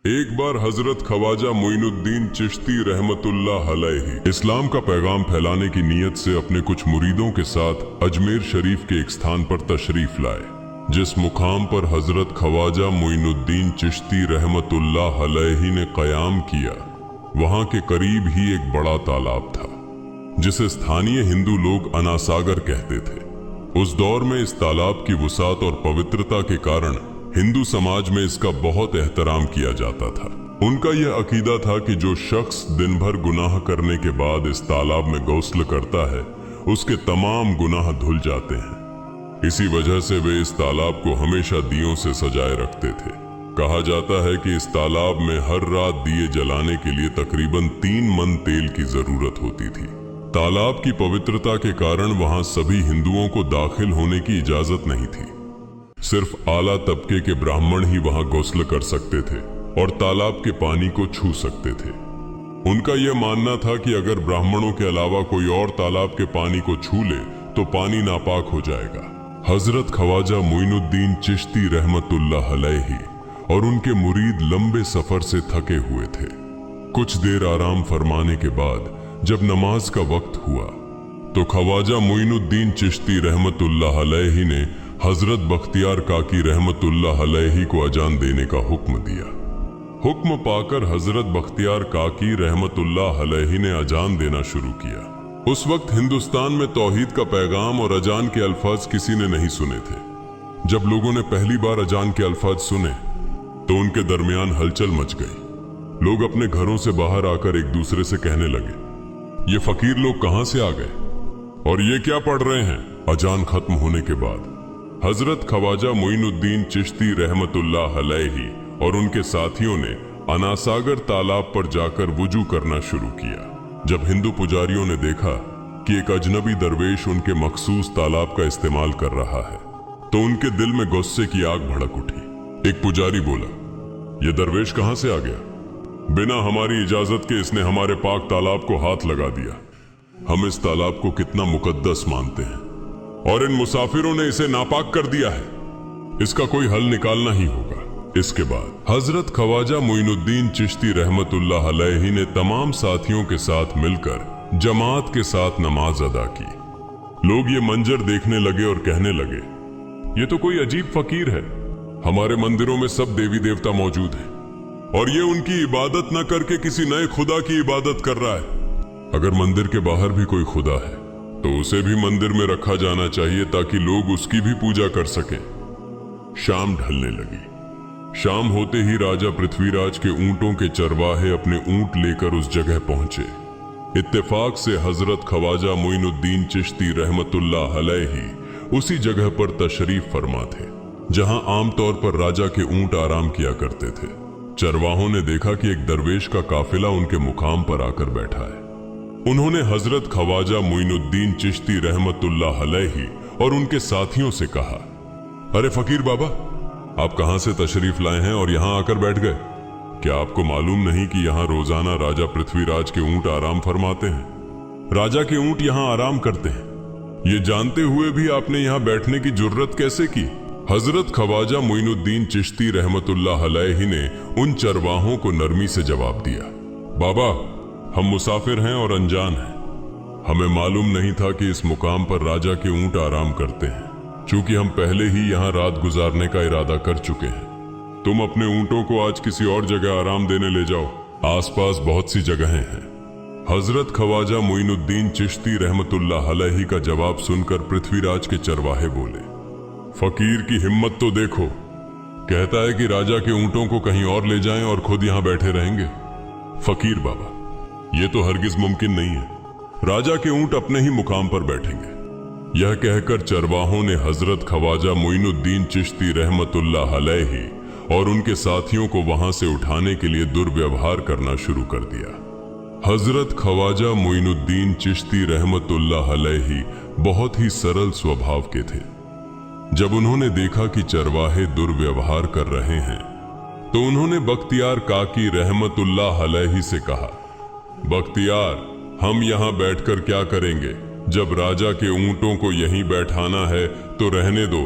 एक बार हजरत ख्वाजा मोइनुद्दीन चिश्ती रहमतुल्लाह अलैहि इस्लाम का पैगाम फैलाने की नीयत से अपने कुछ मुरीदों के साथ अजमेर शरीफ के एक स्थान पर तशरीफ लाए, जिस मुकाम पर हजरत ख्वाजा मोइनुद्दीन चिश्ती रहमतुल्लाह अलैहि ने क़याम किया, वहां के करीब ही एक बड़ा तालाब था, जिसे स्थानीय हिंदू लोग अनासागर कहते थे। उस दौर में इस तालाब की वुसात और पवित्रता के कारण हिंदू समाज में इसका बहुत एहतराम किया जाता था। उनका यह अकीदा था कि जो शख्स दिन भर गुनाह करने के बाद इस तालाब में गौस्ल करता है, उसके तमाम गुनाह धुल जाते हैं। इसी वजह से वे इस तालाब को हमेशा दियों से सजाए रखते थे। कहा जाता है कि इस तालाब में हर रात दिए जलाने के लिए तकरीबन 3 मन तेल की जरूरत होती थी। तालाब की पवित्रता के कारण वहां सभी हिंदुओं को दाखिल होने की इजाजत नहीं थी। सिर्फ आला तबके के ब्राह्मण ही वहां गौस्ल कर सकते थे और तालाब के पानी को छू सकते थे। उनका यह मानना था कि अगर ब्राह्मणों के अलावा कोई और तालाब के पानी को छू ले तो पानी नापाक हो जाएगा। हजरत ख्वाजा मोइनुद्दीन चिश्ती रहमतुल्लाह अलैहि और उनके मुरीद लंबे सफर से थके हुए थे। कुछ देर आराम फरमाने के बाद जब नमाज का वक्त हुआ तो ख्वाजा मोइनुद्दीन चिश्ती रहमतुल्लाह अलैहि ने हजरत बख्तियार काकी रहमतुल्लाह अलैहि को अजान देने का हुक्म दिया। हुक्म पाकर हजरत बख्तियार काकी रहमतुल्लाह अलैहि ने अजान देना शुरू किया। उस वक्त हिंदुस्तान में तौहीद का पैगाम और अजान के अल्फाज किसी ने नहीं सुने थे। जब लोगों ने पहली बार अजान के अल्फाज सुने तो उनके दरमियान हलचल मच गई। लोग अपने घरों से बाहर आकर एक दूसरे से कहने लगे, ये फकीर लोग कहां से आ गए और ये क्या पढ़ रहे हैं। अजान खत्म होने के बाद हजरत ख्वाजा मोइनुद्दीन चिश्ती रहमतुल्लाह अलैहि और उनके साथियों ने अनासागर तालाब पर जाकर वुजू करना शुरू किया। जब हिंदू पुजारियों ने देखा कि एक अजनबी दरवेश उनके मखसूस तालाब का इस्तेमाल कर रहा है तो उनके दिल में गुस्से की आग भड़क उठी। एक पुजारी बोला, यह दरवेश कहां से आ गया? बिना हमारी इजाजत के इसने हमारे पाक तालाब को हाथ लगा दिया। हम इस तालाब को कितना मुकद्दस मानते हैं और इन मुसाफिरों ने इसे नापाक कर दिया है। इसका कोई हल निकालना ही होगा। इसके बाद हजरत ख्वाजा मोइनुद्दीन चिश्ती रहमतुल्लाह अलैहि ने तमाम साथियों के साथ मिलकर जमात के साथ नमाज अदा की। लोग ये मंजर देखने लगे और कहने लगे, ये तो कोई अजीब फकीर है। हमारे मंदिरों में सब देवी देवता मौजूद हैं और ये उनकी इबादत न करके किसी नए खुदा की इबादत कर रहा है। अगर मंदिर के बाहर भी कोई खुदा है तो उसे भी मंदिर में रखा जाना चाहिए ताकि लोग उसकी भी पूजा कर सकें। शाम ढलने लगी। शाम होते ही राजा पृथ्वीराज के ऊंटों के चरवाहे अपने ऊंट लेकर उस जगह पहुंचे। इत्तेफाक से हजरत ख्वाजा मोइनुद्दीन चिश्ती रहमतुल्लाह अलैहि उसी जगह पर तशरीफ फरमा थे जहां आमतौर पर राजा के ऊंट आराम किया करते थे। चरवाहों ने देखा कि एक दरवेश का काफिला उनके मुकाम पर आकर बैठा है। उन्होंने हजरत ख्वाजा मोइनुद्दीन चिश्ती रहमतुल्लाह अलैहि और उनके साथियों से कहा, अरे फकीर बाबा, आप कहां से तशरीफ लाए हैं और यहां आकर बैठ गए? क्या आपको मालूम नहीं कि यहां रोजाना राजा पृथ्वीराज के ऊंट आराम फरमाते हैं? राजा के ऊंट यहां आराम करते हैं। ये जानते हुए भी आपने यहां बैठने की जुर्रत कैसे की? हजरत ख्वाजा मोइनुद्दीन चिश्ती रहमतुल्लाह अलैहि ने उन चरवाहों को नरमी से जवाब दिया, बाबा, हम मुसाफिर हैं और अनजान हैं। हमें मालूम नहीं था कि इस मुकाम पर राजा के ऊंट आराम करते हैं। चूंकि हम पहले ही यहाँ रात गुजारने का इरादा कर चुके हैं, तुम अपने ऊंटों को आज किसी और जगह आराम देने ले जाओ। आसपास बहुत सी जगहें हैं। हजरत ख्वाजा मोइनुद्दीन चिश्ती रहमतुल्लाह अलैहि का जवाब सुनकर पृथ्वीराज के चरवाहे बोले, फकीर की हिम्मत तो देखो, कहता है कि राजा के ऊंटों को कहीं और ले जाएं और खुद यहां बैठे रहेंगे। फकीर बाबा, ये तो हरगिज मुमकिन नहीं है। राजा के ऊंट अपने ही मुकाम पर बैठेंगे। यह कहकर चरवाहों ने हजरत ख्वाजा मोइनुद्दीन चिश्ती रहमतुल्लाह अलैहि और उनके साथियों को वहां से उठाने के लिए दुर्व्यवहार करना शुरू कर दिया। हजरत ख्वाजा मोइनुद्दीन चिश्ती रहमतुल्लाह अलैहि बहुत ही सरल स्वभाव के थे। जब उन्होंने देखा कि चरवाहे दुर्व्यवहार कर रहे हैं तो उन्होंने बख्तियार काकी रहमतुल्लाह अलैहि से कहा, बख्तियार, हम यहाँ बैठकर क्या करेंगे? जब राजा के ऊंटों को यहीं बैठाना है तो रहने दो,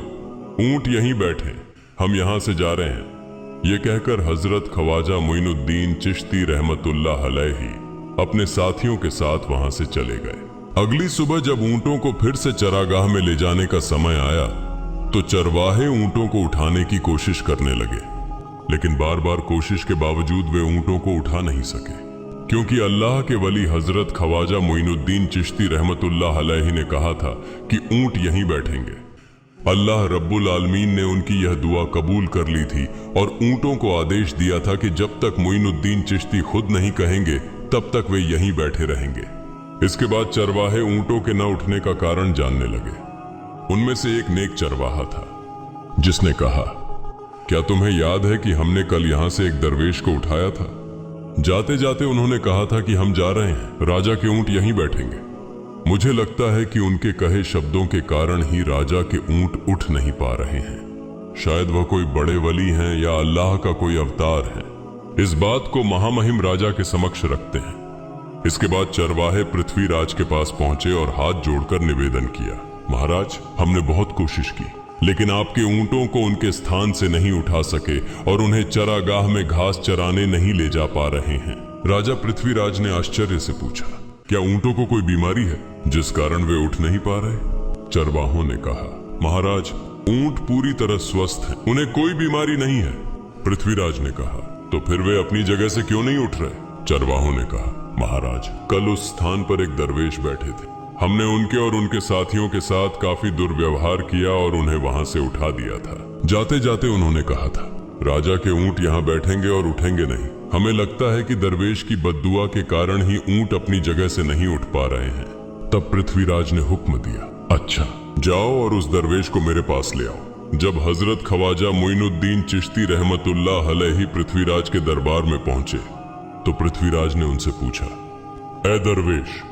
ऊंट यहीं बैठे, हम यहाँ से जा रहे हैं। ये कहकर हजरत ख्वाजा मोइनुद्दीन चिश्ती रहमतुल्लाह अलैहि अपने साथियों के साथ वहां से चले गए। अगली सुबह जब ऊंटों को फिर से चरागाह में ले जाने का समय आया तो चरवाहे ऊंटों को उठाने की कोशिश करने लगे, लेकिन बार बार कोशिश के बावजूद वे ऊंटों को उठा नहीं सके, क्योंकि अल्लाह के वली हजरत ख्वाजा मोइनुद्दीन चिश्ती रहमतुल्लाह अलैहि ने कहा था कि ऊंट यहीं बैठेंगे। अल्लाह रब्बुल आलमीन ने उनकी यह दुआ कबूल कर ली थी और ऊंटों को आदेश दिया था कि जब तक मोइनुद्दीन चिश्ती खुद नहीं कहेंगे तब तक वे यहीं बैठे रहेंगे। इसके बाद चरवाहे ऊंटों के न उठने का कारण जानने लगे। उनमें से एक नेक चरवाहा था जिसने कहा, क्या तुम्हें याद है कि हमने कल यहां से एक दरवेश को उठाया था? जाते जाते उन्होंने कहा था कि हम जा रहे हैं, राजा के ऊंट यहीं बैठेंगे। मुझे लगता है कि उनके कहे शब्दों के कारण ही राजा के ऊंट उठ नहीं पा रहे हैं। शायद वह कोई बड़े वली हैं या अल्लाह का कोई अवतार है। इस बात को महामहिम राजा के समक्ष रखते हैं। इसके बाद चरवाहे पृथ्वीराज के पास पहुंचे और हाथ जोड़कर निवेदन किया, महाराज, हमने बहुत कोशिश की, लेकिन आपके ऊंटों को उनके स्थान से नहीं उठा सके और उन्हें चरागाह में घास चराने नहीं ले जा पा रहे हैं। राजा पृथ्वीराज ने आश्चर्य से पूछा, क्या ऊंटों को कोई बीमारी है जिस कारण वे उठ नहीं पा रहे? चरवाहों ने कहा, महाराज, ऊंट पूरी तरह स्वस्थ हैं, उन्हें कोई बीमारी नहीं है। पृथ्वीराज ने कहा, तो फिर वे अपनी जगह से क्यों नहीं उठ रहे? चरवाहों ने कहा, महाराज, कल उस स्थान पर एक दरवेश बैठे थे, हमने उनके और उनके साथियों के साथ काफी दुर्व्यवहार किया और उन्हें वहां से उठा दिया था। जाते जाते उन्होंने कहा था, राजा के ऊंट यहाँ बैठेंगे और उठेंगे नहीं। हमें लगता है कि दरवेश की बद्दुआ के कारण ही ऊंट अपनी जगह से नहीं उठ पा रहे हैं। तब पृथ्वीराज ने हुक्म दिया, अच्छा, जाओ और उस दरवेश को मेरे पास ले आओ। जब हजरत ख्वाजा मोइनुद्दीन चिश्ती रहमतुल्लाह अलैहि पृथ्वीराज के दरबार में पहुंचे तो पृथ्वीराज ने उनसे पूछा, ऐ दरवेश,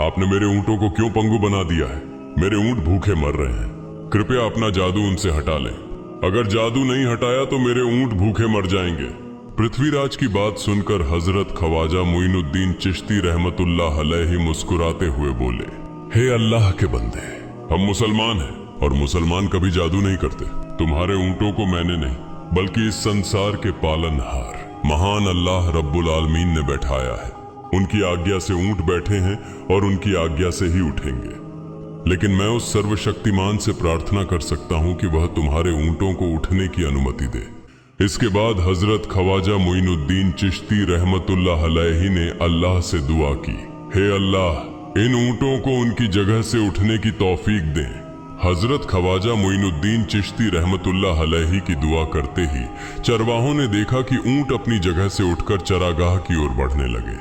आपने मेरे ऊंटों को क्यों पंगु बना दिया है? मेरे ऊंट भूखे मर रहे हैं, कृपया अपना जादू उनसे हटा लें। अगर जादू नहीं हटाया तो मेरे ऊंट भूखे मर जाएंगे। पृथ्वीराज की बात सुनकर हजरत ख्वाजा मोइनुद्दीन चिश्ती रहमतुल्लाह अलैहि मुस्कुराते हुए बोले, हे अल्लाह के बंदे, हम मुसलमान हैं और मुसलमान कभी जादू नहीं करते। तुम्हारे ऊंटों को मैंने नहीं बल्कि इस संसार के पालनहार महान अल्लाह रब्बुल आलमीन ने बैठाया है। उनकी आज्ञा से ऊंट बैठे हैं और उनकी आज्ञा से ही उठेंगे। लेकिन मैं उस सर्वशक्तिमान से प्रार्थना कर सकता हूं कि वह तुम्हारे ऊंटों को उठने की अनुमति दे। इसके बाद हजरत ख्वाजा मोइनुद्दीन चिश्ती रहमतुल्लाह अलैहि ने अल्लाह से दुआ की, हे अल्लाह, इन ऊंटों को उनकी जगह से उठने की तौफीक दें। हजरत ख्वाजा मोइनुद्दीन चिश्ती रहमतुल्लाह अलैहि की दुआ करते ही चरवाहों ने देखा कि ऊंट अपनी जगह से उठकर चरागाह की ओर बढ़ने लगे।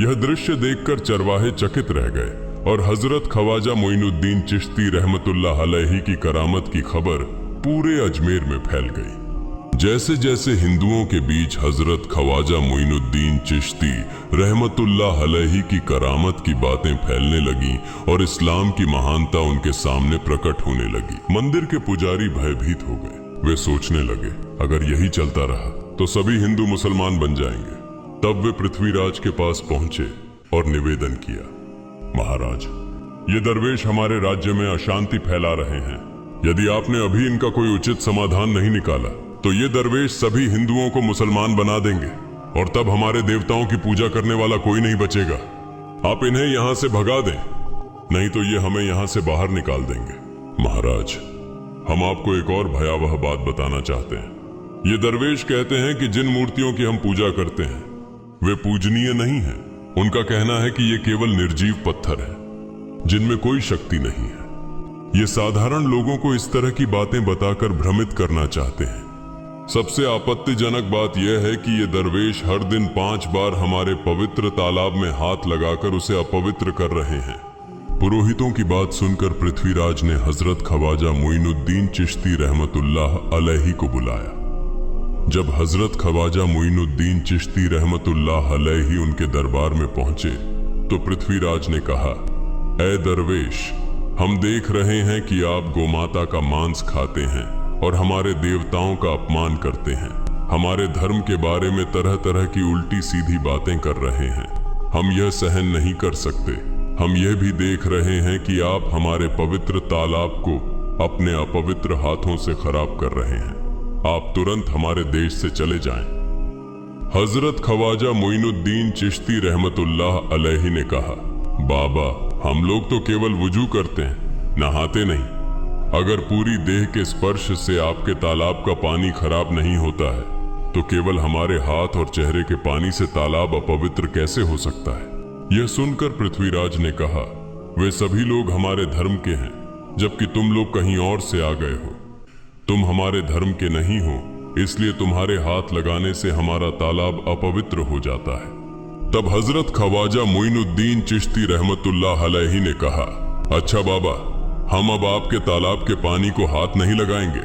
यह दृश्य देखकर चरवाहे चकित रह गए और हजरत ख्वाजा मोइनुद्दीन चिश्ती रहमतुल्लाह अलैहि की करामत की खबर पूरे अजमेर में फैल गई। जैसे जैसे हिंदुओं के बीच हजरत ख्वाजा मोइनुद्दीन चिश्ती रहमतुल्लाह अलैहि की करामत की बातें फैलने लगी और इस्लाम की महानता उनके सामने प्रकट होने लगी, मंदिर के पुजारी भयभीत हो गए। वे सोचने लगे, अगर यही चलता रहा तो सभी हिंदू मुसलमान बन जाएंगे। तब वे पृथ्वीराज के पास पहुंचे और निवेदन किया, महाराज, ये दरवेश हमारे राज्य में अशांति फैला रहे हैं। यदि आपने अभी इनका कोई उचित समाधान नहीं निकाला तो ये दरवेश सभी हिंदुओं को मुसलमान बना देंगे और तब हमारे देवताओं की पूजा करने वाला कोई नहीं बचेगा। आप इन्हें यहाँ से भगा दें, नहीं तो ये हमें यहाँ से बाहर निकाल देंगे। महाराज, हम आपको एक और भयावह बात बताना चाहते हैं। ये दरवेश कहते हैं कि जिन मूर्तियों की हम पूजा करते हैं वे पूजनीय नहीं है। उनका कहना है कि ये केवल निर्जीव पत्थर है जिनमें कोई शक्ति नहीं है। ये साधारण लोगों को इस तरह की बातें बताकर भ्रमित करना चाहते हैं। सबसे आपत्तिजनक बात यह है कि ये दरवेश हर दिन 5 बार हमारे पवित्र तालाब में हाथ लगाकर उसे अपवित्र कर रहे हैं। पुरोहितों की बात सुनकर पृथ्वीराज ने हजरत ख्वाजा मोइनुद्दीन चिश्ती रहमतुल्लाह अलैहि को बुलाया। जब हजरत ख्वाजा मोइनुद्दीन चिश्ती रहमतुल्लाह अलैहि उनके दरबार में पहुंचे तो पृथ्वीराज ने कहा, ऐ दरवेश, हम देख रहे हैं कि आप गोमाता का मांस खाते हैं और हमारे देवताओं का अपमान करते हैं। हमारे धर्म के बारे में तरह तरह की उल्टी सीधी बातें कर रहे हैं। हम यह सहन नहीं कर सकते। हम यह भी देख रहे हैं कि आप हमारे पवित्र तालाब को अपने अपवित्र हाथों से खराब कर रहे हैं। आप तुरंत हमारे देश से चले जाएं। हजरत ख्वाजा मोइनुद्दीन चिश्ती रहमतुल्लाह अलैहि ने कहा, बाबा, हम लोग तो केवल वुजू करते हैं, नहाते नहीं। अगर पूरी देह के स्पर्श से आपके तालाब का पानी खराब नहीं होता है तो केवल हमारे हाथ और चेहरे के पानी से तालाब अपवित्र कैसे हो सकता है। यह सुनकर पृथ्वीराज ने कहा, वे सभी लोग हमारे धर्म के हैं, जबकि तुम लोग कहीं और से आ गए हो। तुम हमारे धर्म के नहीं हो, इसलिए तुम्हारे हाथ लगाने से हमारा तालाब अपवित्र हो जाता है। तब हजरत ख्वाजा मोइनुद्दीन चिश्ती रहमतुल्लाह अलैहि ने कहा, अच्छा बाबा, हम अब आपके तालाब के पानी को हाथ नहीं लगाएंगे,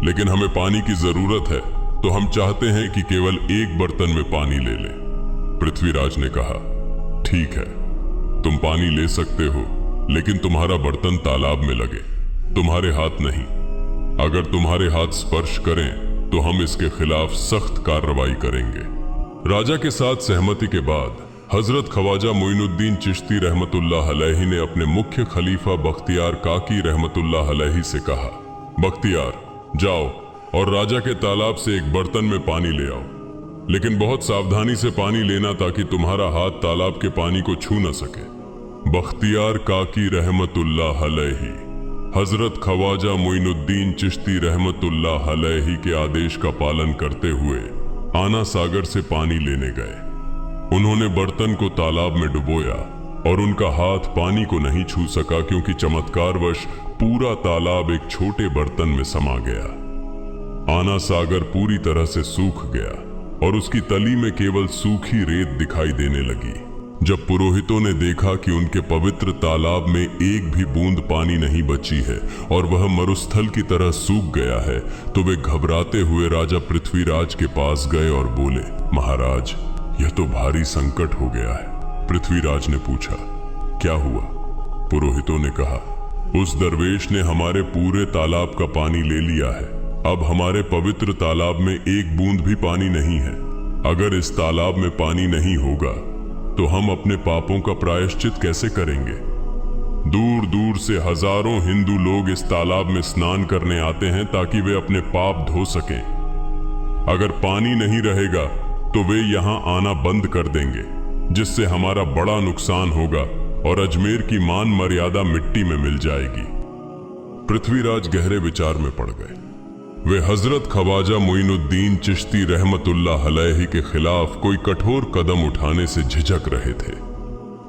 लेकिन हमें पानी की जरूरत है, तो हम चाहते हैं कि केवल एक बर्तन में पानी ले लें। पृथ्वीराज ने कहा, ठीक है, तुम पानी ले सकते हो, लेकिन तुम्हारा बर्तन तालाब में लगे, तुम्हारे हाथ नहीं। अगर तुम्हारे हाथ स्पर्श करें तो हम इसके खिलाफ सख्त कार्रवाई करेंगे। राजा के साथ सहमति के बाद हजरत ख्वाजा मोइनुद्दीन चिश्ती रहमतुल्लाह अलैहि ने अपने मुख्य खलीफा बख्तियार काकी रहमतुल्लाह अलैहि से कहा, बख्तियार, जाओ और राजा के तालाब से एक बर्तन में पानी ले आओ, लेकिन बहुत सावधानी से पानी लेना ताकि तुम्हारा हाथ तालाब के पानी को छू न सके। बख्तियार काकी रहमतुल्लाह अलैहि हजरत ख्वाजा मोइनुद्दीन चिश्ती रहमतुल्लाह अलैहि के आदेश का पालन करते हुए आना सागर से पानी लेने गए। उन्होंने बर्तन को तालाब में डुबोया और उनका हाथ पानी को नहीं छू सका, क्योंकि चमत्कारवश पूरा तालाब एक छोटे बर्तन में समा गया। आना सागर पूरी तरह से सूख गया और उसकी तली में केवल सूखी रेत दिखाई देने लगी। जब पुरोहितों ने देखा कि उनके पवित्र तालाब में एक भी बूंद पानी नहीं बची है और वह मरुस्थल की तरह सूख गया है, तो वे घबराते हुए राजा पृथ्वीराज के पास गए और बोले, महाराज, यह तो भारी संकट हो गया है। पृथ्वीराज ने पूछा, क्या हुआ? पुरोहितों ने कहा, उस दरवेश ने हमारे पूरे तालाब का पानी ले लिया है। अब हमारे पवित्र तालाब में एक बूंद भी पानी नहीं है। अगर इस तालाब में पानी नहीं होगा तो हम अपने पापों का प्रायश्चित कैसे करेंगे? दूर दूर से हजारों हिंदू लोग इस तालाब में स्नान करने आते हैं ताकि वे अपने पाप धो सकें। अगर पानी नहीं रहेगा तो वे यहाँ आना बंद कर देंगे, जिससे हमारा बड़ा नुकसान होगा और अजमेर की मान मर्यादा मिट्टी में मिल जाएगी। पृथ्वीराज गहरे विचार में पड़ गए। वे हजरत ख्वाजा मोइनुद्दीन चिश्ती रहमतुल्लाह अलैहि के खिलाफ कोई कठोर कदम उठाने से झिझक रहे थे,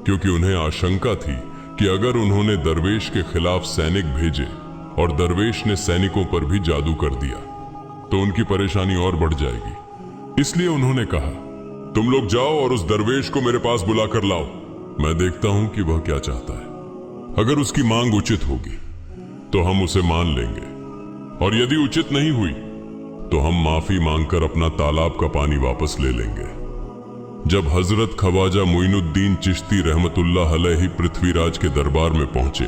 क्योंकि उन्हें आशंका थी कि अगर उन्होंने दरवेश के खिलाफ सैनिक भेजे और दरवेश ने सैनिकों पर भी जादू कर दिया तो उनकी परेशानी और बढ़ जाएगी। इसलिए उन्होंने कहा, तुम लोग जाओ और उस दरवेश को मेरे पास बुला कर लाओ, मैं देखता हूं कि वह क्या चाहता है। अगर उसकी मांग उचित होगी तो हम उसे मान लेंगे, और यदि उचित नहीं हुई तो हम माफी मांगकर अपना तालाब का पानी वापस ले लेंगे। जब हजरत ख्वाजा मोइनुद्दीन चिश्ती रहमतुल्लाह अलैहि पृथ्वीराज के दरबार में पहुंचे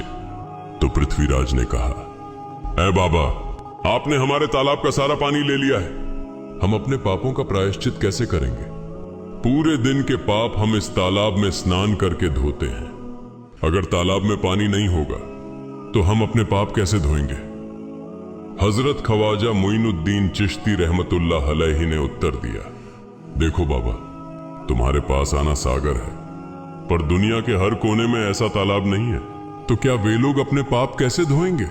तो पृथ्वीराज ने कहा, ऐ बाबा, आपने हमारे तालाब का सारा पानी ले लिया है, हम अपने पापों का प्रायश्चित कैसे करेंगे? पूरे दिन के पाप हम इस तालाब में स्नान करके धोते हैं। अगर तालाब में पानी नहीं होगा तो हम अपने पाप कैसे धोएंगे? हजरत ख्वाजा मोइनुद्दीन चिश्ती रहमतुल्लाह अलैहि ने उत्तर दिया, देखो बाबा, तुम्हारे पास आना सागर है, पर दुनिया के हर कोने में ऐसा तालाब नहीं है, तो क्या वे लोग अपने पाप कैसे धोएंगे?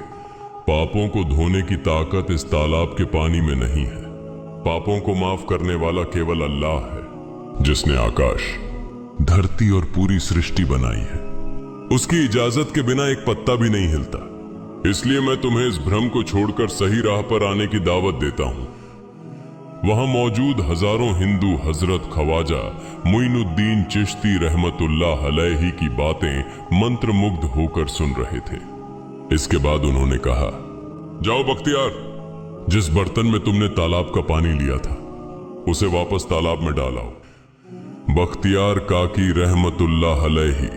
पापों को धोने की ताकत इस तालाब के पानी में नहीं है। पापों को माफ करने वाला केवल अल्लाह है, जिसने आकाश, धरती और पूरी सृष्टि बनाई है। उसकी इजाजत के बिना एक पत्ता भी नहीं हिलता। इसलिए मैं तुम्हें इस भ्रम को छोड़कर सही राह पर आने की दावत देता हूं। वहां मौजूद हजारों हिंदू हजरत ख्वाजा मोइनुद्दीन चिश्ती रहमतुल्लाह अलैहि की बातें मंत्रमुग्ध होकर सुन रहे थे। इसके बाद उन्होंने कहा, जाओ बख्तियार, जिस बर्तन में तुमने तालाब का पानी लिया था उसे वापस तालाब में डालाओ। बख्तियार काकी रहमतुल्लाह अलैहि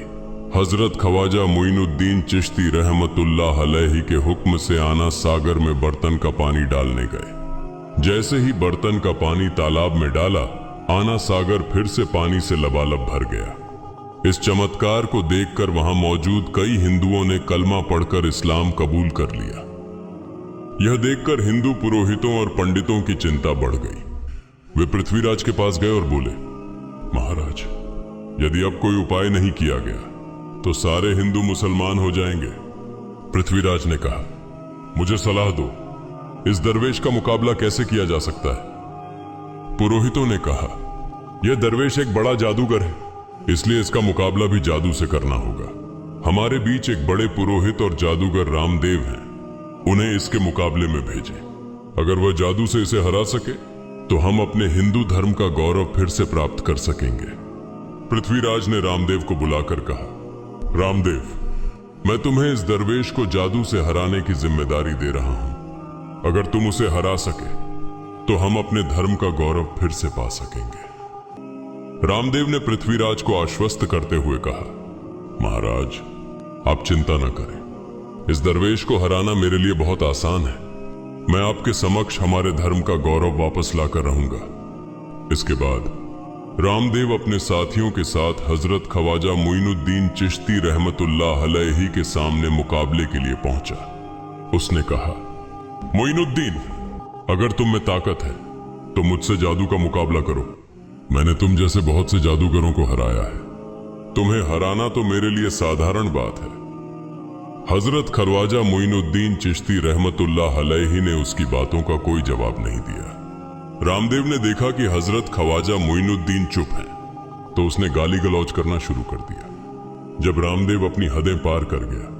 हजरत ख्वाजा मोइनुद्दीन चिश्ती रहमतुल्लाह अलैहि के हुक्म से आना सागर में बर्तन का पानी डालने गए। जैसे ही बर्तन का पानी तालाब में डाला, आना सागर फिर से पानी से लबालब भर गया। इस चमत्कार को देखकर वहां मौजूद कई हिंदुओं ने कलमा पढ़कर इस्लाम कबूल कर लिया। यह देखकर हिंदू पुरोहितों और पंडितों की चिंता बढ़ गई। वे पृथ्वीराज के पास गए और बोले, महाराज, यदि अब कोई उपाय नहीं किया गया तो सारे हिंदू मुसलमान हो जाएंगे। पृथ्वीराज ने कहा, मुझे सलाह दो, इस दरवेश का मुकाबला कैसे किया जा सकता है? पुरोहितों ने कहा, यह दरवेश एक बड़ा जादूगर है, इसलिए इसका मुकाबला भी जादू से करना होगा। हमारे बीच एक बड़े पुरोहित और जादूगर रामदेव हैं, उन्हें इसके मुकाबले में भेजें। अगर वह जादू से इसे हरा सके तो हम अपने हिंदू धर्म का गौरव फिर से प्राप्त कर सकेंगे। पृथ्वीराज ने रामदेव को बुलाकर कहा, रामदेव, मैं तुम्हें इस दरवेश को जादू से हराने की जिम्मेदारी दे रहा हूं। अगर तुम उसे हरा सके तो हम अपने धर्म का गौरव फिर से पा सकेंगे। रामदेव ने पृथ्वीराज को आश्वस्त करते हुए कहा, महाराज, आप चिंता न करें, इस दरवेश को हराना मेरे लिए बहुत आसान है। मैं आपके समक्ष हमारे धर्म का गौरव वापस लाकर रहूंगा। इसके बाद रामदेव अपने साथियों के साथ हजरत ख्वाजा मोइनुद्दीन चिश्ती रहमतुल्लाह अलैहि के सामने मुकाबले के लिए पहुंचा। उसने कहा, मोइनुद्दीन, अगर तुम में ताकत है तो मुझसे जादू का मुकाबला करो। मैंने तुम जैसे बहुत से जादूगरों को हराया है, तुम्हें हराना तो मेरे लिए साधारण बात है। हजरत ख्वाजा मोइनुद्दीन चिश्ती रहमतुल्लाह अलैहि ने उसकी बातों का कोई जवाब नहीं दिया। रामदेव ने देखा कि हजरत ख्वाजा मोइनुद्दीन चुप हैं, तो उसने गाली गलौज करना शुरू कर दिया। जब रामदेव अपनी हदें पार कर गया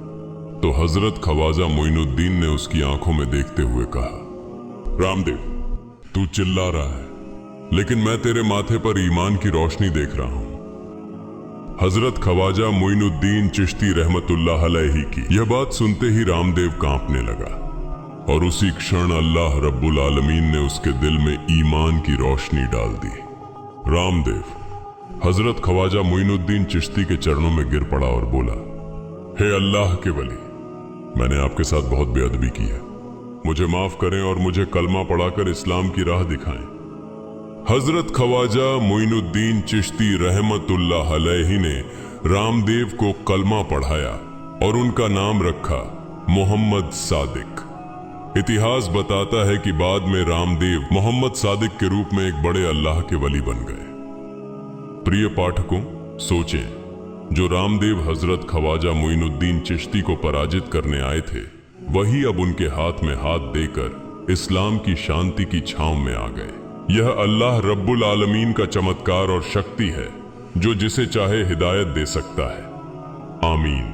तो हजरत ख्वाजा मोइनुद्दीन ने उसकी आंखों में देखते हुए कहा, रामदेव, तू चिल्ला रहा है, लेकिन मैं तेरे माथे पर ईमान की रोशनी देख रहा हूं। हजरत ख्वाजा मोइनुद्दीन चिश्ती रहमतुल्लाह अलैहि की यह बात सुनते ही रामदेव कांपने लगा और उसी क्षण अल्लाह रब्बुल आलमीन ने उसके दिल में ईमान की रोशनी डाल दी। रामदेव हजरत ख्वाजा मोइनुद्दीन चिश्ती के चरणों में गिर पड़ा और बोला, हे अल्लाह के वली, मैंने आपके साथ बहुत बेअदबी की है, मुझे माफ करें और मुझे कलमा पढ़ाकर इस्लाम की राह दिखाएं। हजरत ख्वाजा मोइनुद्दीन चिश्ती रहमतुल्लाह अलैहि ने रामदेव को कलमा पढ़ाया और उनका नाम रखा मोहम्मद सादिक। इतिहास बताता है कि बाद में रामदेव मोहम्मद सादिक के रूप में एक बड़े अल्लाह के वली बन गए। प्रिय पाठकों, सोचें, जो रामदेव हजरत ख्वाजा मोइनुद्दीन चिश्ती को पराजित करने आए थे, वही अब उनके हाथ में हाथ देकर इस्लाम की शांति की छांव में आ गए। यह अल्लाह रब्बुल आलमीन का चमत्कार और शक्ति है, जो जिसे चाहे हिदायत दे सकता है। आमीन।